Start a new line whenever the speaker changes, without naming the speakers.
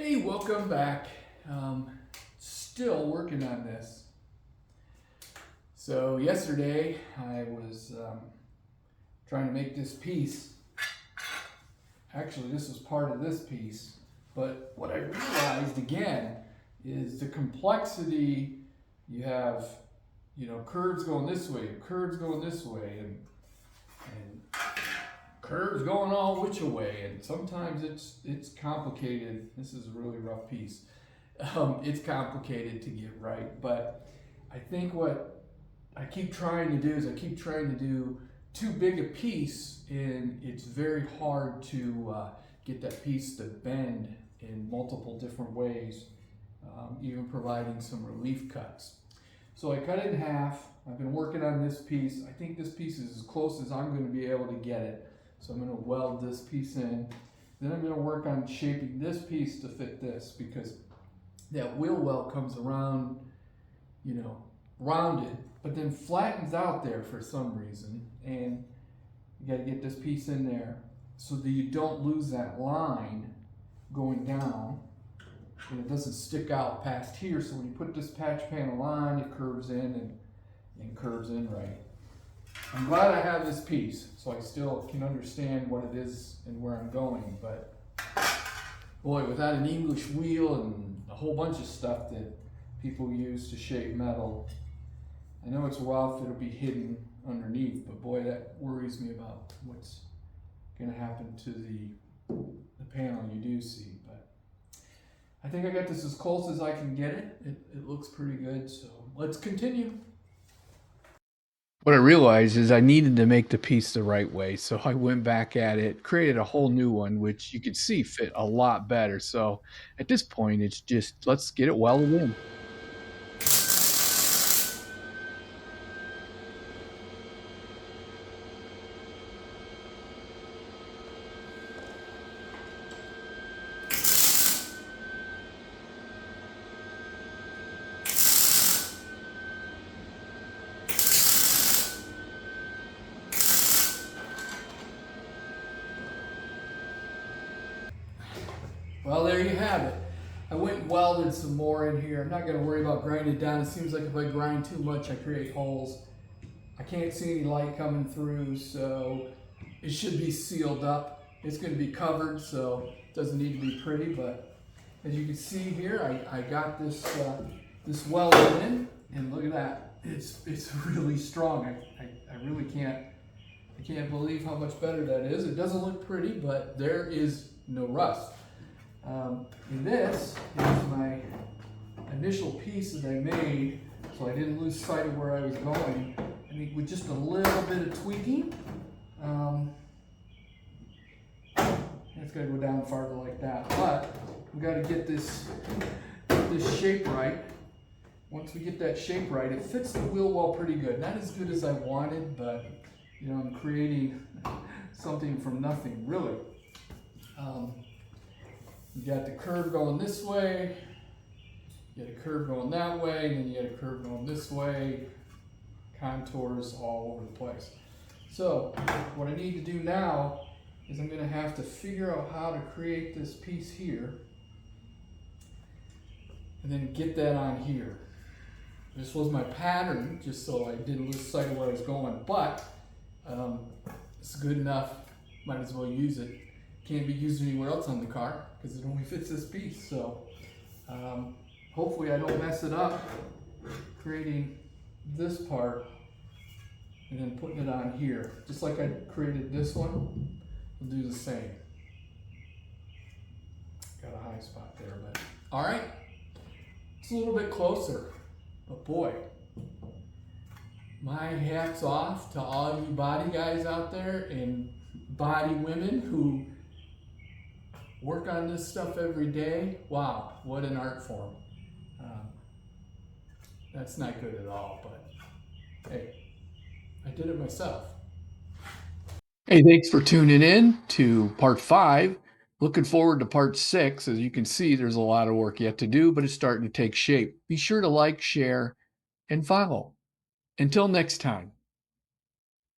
Hey, welcome back. Still working on this. So yesterday I was trying to make this piece. Actually, this was part of this piece. But what I realized again is the complexity. You have, curves going this way, curves going this way, and curves going all which way. And sometimes it's complicated. This is a really rough piece. It's complicated to get right, but I think what I keep trying to do is I keep trying to do too big a piece, and it's very hard to get that piece to bend in multiple different ways, even providing some relief cuts. So I cut it in half. I've been working on this piece. I think this piece is as close as I'm going to be able to get it. So I'm going to weld this piece in. Then I'm going to work on shaping this piece to fit this, because that wheel well comes around, rounded, but then flattens out there for some reason. And you got to get this piece in there so that you don't lose that line going down, and it doesn't stick out past here. So when you put this patch panel on, it curves in and curves in right. I'm glad I have this piece so I still can understand what it is and where I'm going, but boy, without an English wheel and a whole bunch of stuff that people use to shape metal, I know it's rough, it'll be hidden underneath, but boy, that worries me about what's going to happen to the panel you do see. But I think I got this as close as I can get it. It looks pretty good, so let's continue. What I realized is I needed to make the piece the right way, so I went back at it, created a whole new one, which you could see fit a lot better. So at this point, it's just let's get it welded in. Well, there you have it. I went and welded some more in here. I'm not going to worry about grinding it down. It seems like if I grind too much, I create holes. I can't see any light coming through, so it should be sealed up. It's going to be covered, so it doesn't need to be pretty, but as you can see here, I got this this welded in, and look at that. It's really strong. I really can't believe how much better that is. It doesn't look pretty, but there is no rust. And this is my initial piece that I made, so I didn't lose sight of where I was going. I mean, with just a little bit of tweaking, it's got to go down farther like that. But we got to get this shape right. Once we get that shape right, it fits the wheel well pretty good. Not as good as I wanted, but I'm creating something from nothing, really. You got the curve going this way, you got a curve going that way, and then you got a curve going this way, contours all over the place. So what I need to do now is I'm going to have to figure out how to create this piece here and then get that on here. This was my pattern, just so I didn't lose sight of where I was going, but it's good enough, might as well use it. Can't be used anywhere else on the car because it only fits this piece. So hopefully I don't mess it up creating this part and then putting it on here. Just like I created this one, we'll do the same. Got a high spot there, but all right. It's a little bit closer, but boy, my hat's off to all you body guys out there and body women who work on this stuff every day. Wow, what an art form. That's not good at all, but hey, I did it myself. Hey, thanks for tuning in to part 5. Looking forward to part 6. As you can see, there's a lot of work yet to do, but it's starting to take shape. Be sure to like, share, and follow. Until next time.